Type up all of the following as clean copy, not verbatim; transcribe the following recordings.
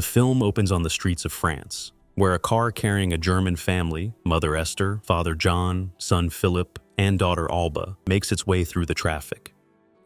The film opens on the streets of France, where a car carrying a German family, mother Esther, father John, son Philipp, and daughter Alba, makes its way through the traffic.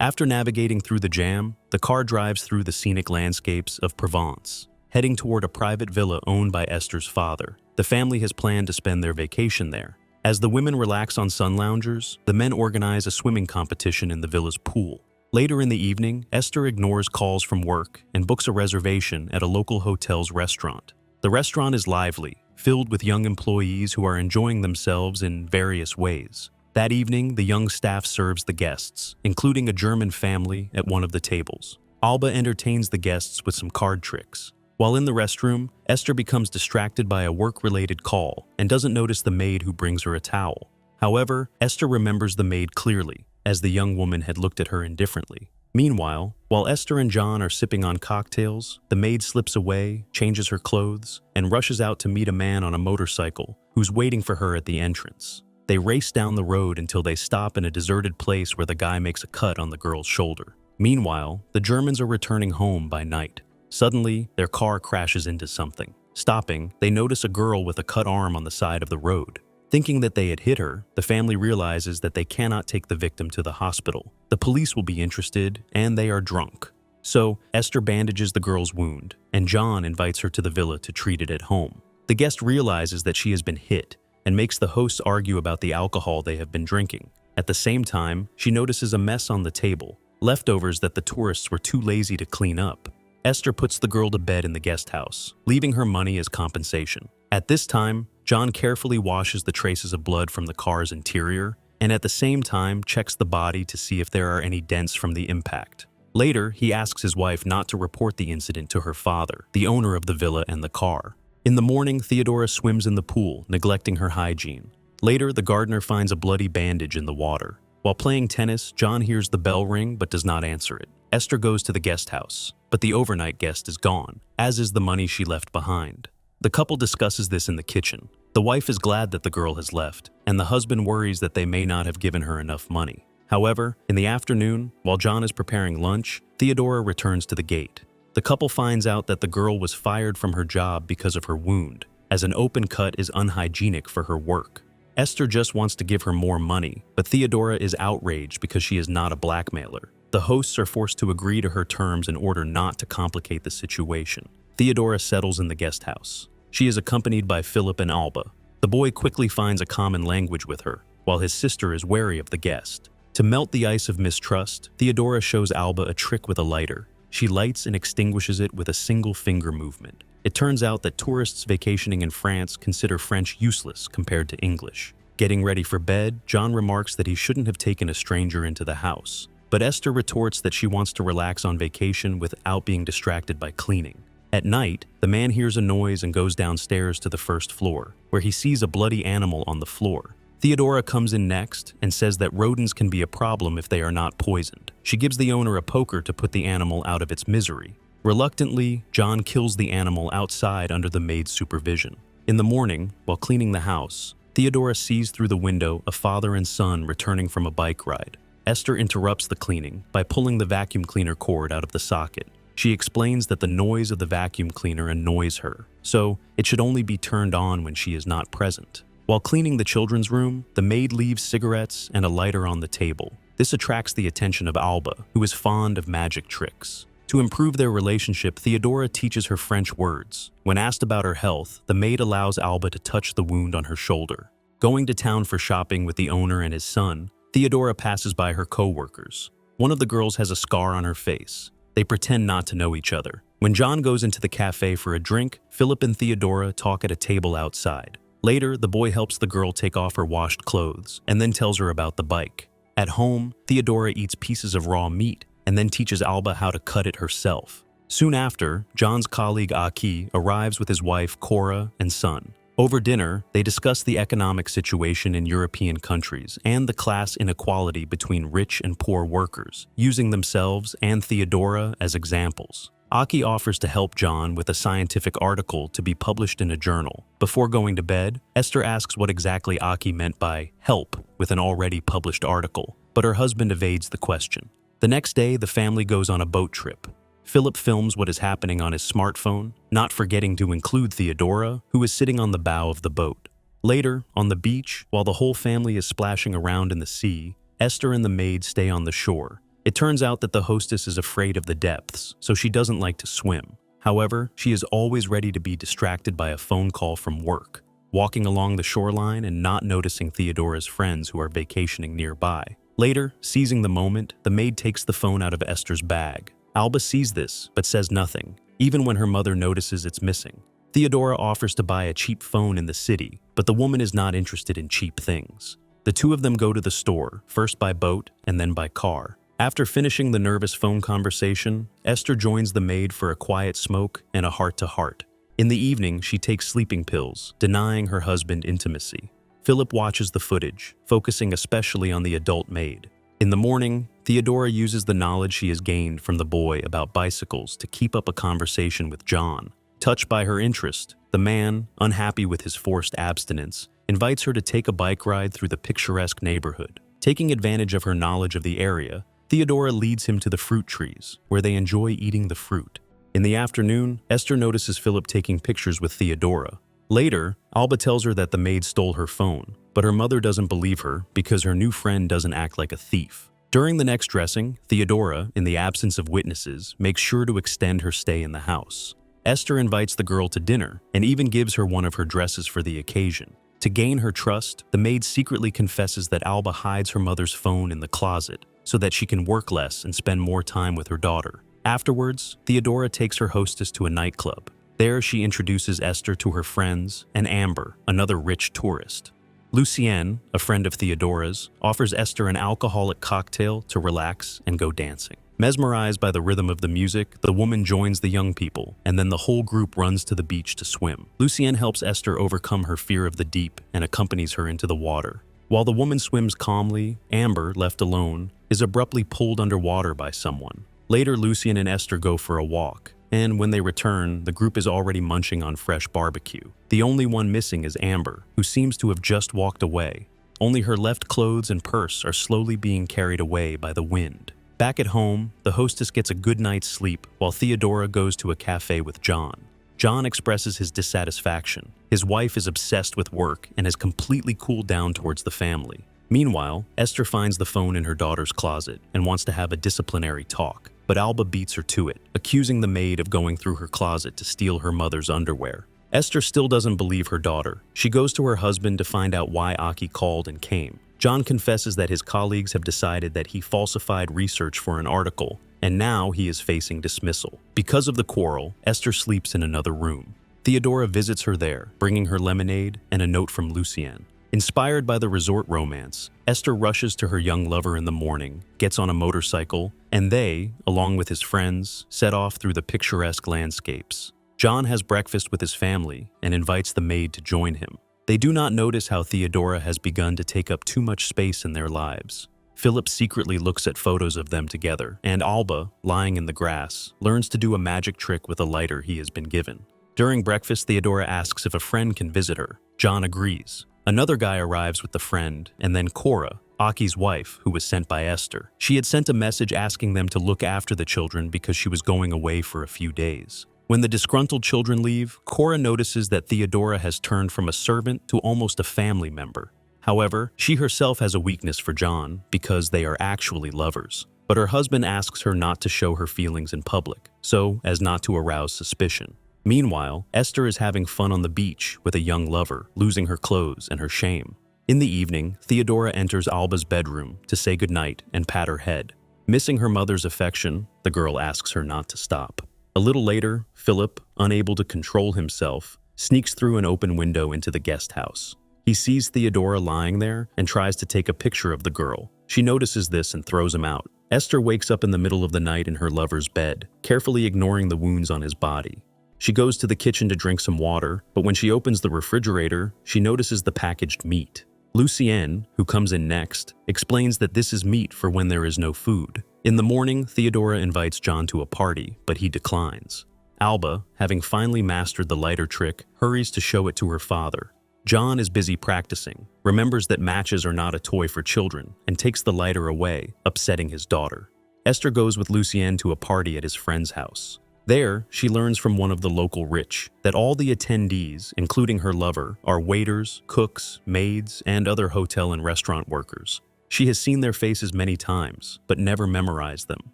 After navigating through the jam, the car drives through the scenic landscapes of Provence, heading toward a private villa owned by Esther's father. The family has planned to spend their vacation there. As the women relax on sun loungers, the men organize a swimming competition in the villa's pool. Later in the evening, Esther ignores calls from work and books a reservation at a local hotel's restaurant. The restaurant is lively, filled with young employees who are enjoying themselves in various ways. That evening, the young staff serves the guests, including a German family at one of the tables. Alba entertains the guests with some card tricks. While in the restroom, Esther becomes distracted by a work-related call and doesn't notice the maid who brings her a towel. However, Esther remembers the maid clearly, as the young woman had looked at her indifferently. Meanwhile, while Esther and John are sipping on cocktails, the maid slips away, changes her clothes, and rushes out to meet a man on a motorcycle who's waiting for her at the entrance. They race down the road until they stop in a deserted place where the guy makes a cut on the girl's shoulder. Meanwhile, the Germans are returning home by night. Suddenly, their car crashes into something. Stopping, they notice a girl with a cut arm on the side of the road. Thinking that they had hit her, the family realizes that they cannot take the victim to the hospital. The police will be interested, and they are drunk. So, Esther bandages the girl's wound, and John invites her to the villa to treat it at home. The guest realizes that she has been hit, and makes the hosts argue about the alcohol they have been drinking. At the same time, she notices a mess on the table, leftovers that the tourists were too lazy to clean up. Esther puts the girl to bed in the guest house, leaving her money as compensation. At this time, John carefully washes the traces of blood from the car's interior, and at the same time checks the body to see if there are any dents from the impact. Later, he asks his wife not to report the incident to her father, the owner of the villa and the car. In the morning, Theodora swims in the pool, neglecting her hygiene. Later, the gardener finds a bloody bandage in the water. While playing tennis, John hears the bell ring but does not answer it. Esther goes to the guest house, but the overnight guest is gone, as is the money she left behind. The couple discusses this in the kitchen. The wife is glad that the girl has left, and the husband worries that they may not have given her enough money. However, in the afternoon, while John is preparing lunch, Theodora returns to the gate. The couple finds out that the girl was fired from her job because of her wound, as an open cut is unhygienic for her work. Esther just wants to give her more money, but Theodora is outraged because she is not a blackmailer. The hosts are forced to agree to her terms in order not to complicate the situation. Theodora settles in the guest house. She is accompanied by Philipp and Alba. The boy quickly finds a common language with her, while his sister is wary of the guest. To melt the ice of mistrust, Theodora shows Alba a trick with a lighter. She lights and extinguishes it with a single finger movement. It turns out that tourists vacationing in France consider French useless compared to English. Getting ready for bed, John remarks that he shouldn't have taken a stranger into the house. But Esther retorts that she wants to relax on vacation without being distracted by cleaning. At night, the man hears a noise and goes downstairs to the first floor, where he sees a bloody animal on the floor. Theodora comes in next and says that rodents can be a problem if they are not poisoned. She gives the owner a poker to put the animal out of its misery. Reluctantly, John kills the animal outside under the maid's supervision. In the morning, while cleaning the house, Theodora sees through the window a father and son returning from a bike ride. Esther interrupts the cleaning by pulling the vacuum cleaner cord out of the socket. She explains that the noise of the vacuum cleaner annoys her, so it should only be turned on when she is not present. While cleaning the children's room, the maid leaves cigarettes and a lighter on the table. This attracts the attention of Alba, who is fond of magic tricks. To improve their relationship, Theodora teaches her French words. When asked about her health, the maid allows Alba to touch the wound on her shoulder. Going to town for shopping with the owner and his son, Theodora passes by her co-workers. One of the girls has a scar on her face. They pretend not to know each other. When John goes into the cafe for a drink, Philipp and Theodora talk at a table outside. Later, the boy helps the girl take off her washed clothes and then tells her about the bike. At home, Theodora eats pieces of raw meat and then teaches Alba how to cut it herself. Soon after, John's colleague Aki arrives with his wife Cora and son. Over dinner, they discuss the economic situation in European countries and the class inequality between rich and poor workers, using themselves and Theodora as examples. Aki offers to help John with a scientific article to be published in a journal. Before going to bed, Esther asks what exactly Aki meant by help with an already published article, but her husband evades the question. The next day, the family goes on a boat trip. Philipp films what is happening on his smartphone, not forgetting to include Theodora, who is sitting on the bow of the boat. Later, on the beach, while the whole family is splashing around in the sea, Esther and the maid stay on the shore. It turns out that the hostess is afraid of the depths, so she doesn't like to swim. However, she is always ready to be distracted by a phone call from work, walking along the shoreline and not noticing Theodora's friends who are vacationing nearby. Later, seizing the moment, the maid takes the phone out of Esther's bag. Alba sees this, but says nothing, even when her mother notices it's missing. Theodora offers to buy a cheap phone in the city, but the woman is not interested in cheap things. The two of them go to the store, first by boat and then by car. After finishing the nervous phone conversation, Esther joins the maid for a quiet smoke and a heart-to-heart. In the evening, she takes sleeping pills, denying her husband intimacy. Philipp watches the footage, focusing especially on the adult maid. In the morning, Theodora uses the knowledge she has gained from the boy about bicycles to keep up a conversation with John. Touched by her interest, the man, unhappy with his forced abstinence, invites her to take a bike ride through the picturesque neighborhood. Taking advantage of her knowledge of the area, Theodora leads him to the fruit trees, where they enjoy eating the fruit. In the afternoon, Esther notices Philipp taking pictures with Theodora. Later, Alba tells her that the maid stole her phone, but her mother doesn't believe her because her new friend doesn't act like a thief. During the next dressing, Theodora, in the absence of witnesses, makes sure to extend her stay in the house. Esther invites the girl to dinner and even gives her one of her dresses for the occasion. To gain her trust, the maid secretly confesses that Alba hides her mother's phone in the closet so that she can work less and spend more time with her daughter. Afterwards, Theodora takes her hostess to a nightclub. There, she introduces Esther to her friends and Amber, another rich tourist. Lucienne, a friend of Theodora's, offers Esther an alcoholic cocktail to relax and go dancing. Mesmerized by the rhythm of the music, the woman joins the young people, and then the whole group runs to the beach to swim. Lucienne helps Esther overcome her fear of the deep and accompanies her into the water. While the woman swims calmly, Amber, left alone, is abruptly pulled underwater by someone. Later, Lucienne and Esther go for a walk, and when they return, the group is already munching on fresh barbecue. The only one missing is Amber, who seems to have just walked away. Only her left clothes and purse are slowly being carried away by the wind. Back at home, the hostess gets a good night's sleep while Theodora goes to a cafe with John. John expresses his dissatisfaction. His wife is obsessed with work and has completely cooled down towards the family. Meanwhile, Esther finds the phone in her daughter's closet and wants to have a disciplinary talk, but Alba beats her to it, accusing the maid of going through her closet to steal her mother's underwear. Esther still doesn't believe her daughter. She goes to her husband to find out why Aki called and came. John confesses that his colleagues have decided that he falsified research for an article, and now he is facing dismissal. Because of the quarrel, Esther sleeps in another room. Theodora visits her there, bringing her lemonade and a note from Lucienne. Inspired by the resort romance, Esther rushes to her young lover in the morning, gets on a motorcycle, and they, along with his friends, set off through the picturesque landscapes. John has breakfast with his family and invites the maid to join him. They do not notice how Theodora has begun to take up too much space in their lives. Philipp secretly looks at photos of them together, and Alba, lying in the grass, learns to do a magic trick with a lighter he has been given. During breakfast, Theodora asks if a friend can visit her. John agrees. Another guy arrives with the friend, and then Cora, Aki's wife, who was sent by Esther. She had sent a message asking them to look after the children because she was going away for a few days. When the disgruntled children leave, Cora notices that Theodora has turned from a servant to almost a family member. However, she herself has a weakness for John because they are actually lovers. But her husband asks her not to show her feelings in public, so as not to arouse suspicion. Meanwhile, Esther is having fun on the beach with a young lover, losing her clothes and her shame. In the evening, Theodora enters Alba's bedroom to say goodnight and pat her head. Missing her mother's affection, the girl asks her not to stop. A little later, Philipp, unable to control himself, sneaks through an open window into the guest house. He sees Theodora lying there and tries to take a picture of the girl. She notices this and throws him out. Esther wakes up in the middle of the night in her lover's bed, carefully ignoring the wounds on his body. She goes to the kitchen to drink some water, but when she opens the refrigerator, she notices the packaged meat. Lucienne, who comes in next, explains that this is meat for when there is no food. In the morning, Theodora invites John to a party, but he declines. Alba, having finally mastered the lighter trick, hurries to show it to her father. John is busy practicing, remembers that matches are not a toy for children, and takes the lighter away, upsetting his daughter. Esther goes with Lucien to a party at his friend's house. There, she learns from one of the local rich that all the attendees, including her lover, are waiters, cooks, maids, and other hotel and restaurant workers. She has seen their faces many times, but never memorized them.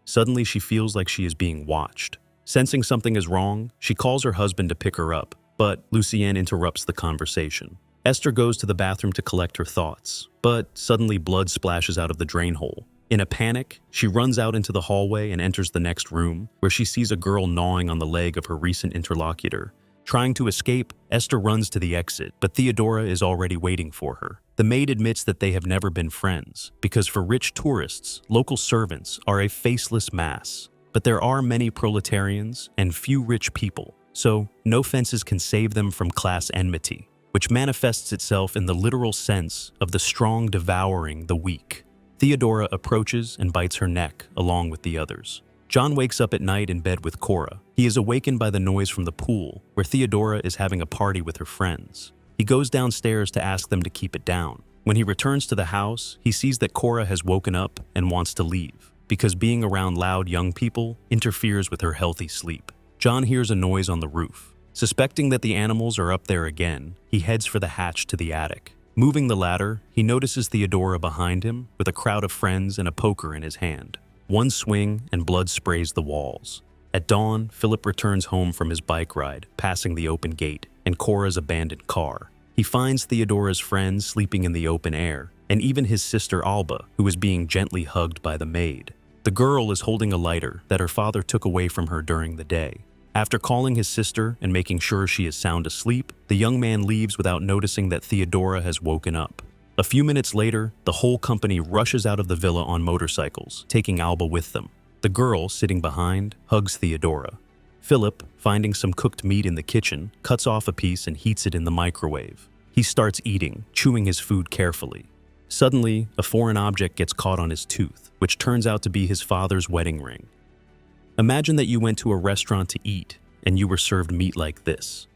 Suddenly, she feels like she is being watched. Sensing something is wrong, she calls her husband to pick her up, but Lucien interrupts the conversation. Esther goes to the bathroom to collect her thoughts, but suddenly blood splashes out of the drain hole. In a panic, she runs out into the hallway and enters the next room, where she sees a girl gnawing on the leg of her recent interlocutor. Trying to escape, Esther runs to the exit, but Theodora is already waiting for her. The maid admits that they have never been friends, because for rich tourists, local servants are a faceless mass. But there are many proletarians and few rich people, so no fences can save them from class enmity, which manifests itself in the literal sense of the strong devouring the weak. Theodora approaches and bites her neck along with the others. John wakes up at night in bed with Cora. He is awakened by the noise from the pool, where Theodora is having a party with her friends. He goes downstairs to ask them to keep it down. When he returns to the house, he sees that Cora has woken up and wants to leave, because being around loud young people interferes with her healthy sleep. John hears a noise on the roof. Suspecting that the animals are up there again, he heads for the hatch to the attic. Moving the ladder, he notices Theodora behind him with a crowd of friends and a poker in his hand. One swing and blood sprays the walls. At dawn, Philipp returns home from his bike ride, passing the open gate and Cora's abandoned car. He finds Theodora's friends sleeping in the open air, and even his sister Alba, who is being gently hugged by the maid. The girl is holding a lighter that her father took away from her during the day. After calling his sister and making sure she is sound asleep, the young man leaves without noticing that Theodora has woken up. A few minutes later, the whole company rushes out of the villa on motorcycles, taking Alba with them. The girl, sitting behind, hugs Theodora. Philipp, finding some cooked meat in the kitchen, cuts off a piece and heats it in the microwave. He starts eating, chewing his food carefully. Suddenly, a foreign object gets caught on his tooth, which turns out to be his father's wedding ring. Imagine that you went to a restaurant to eat, and you were served meat like this.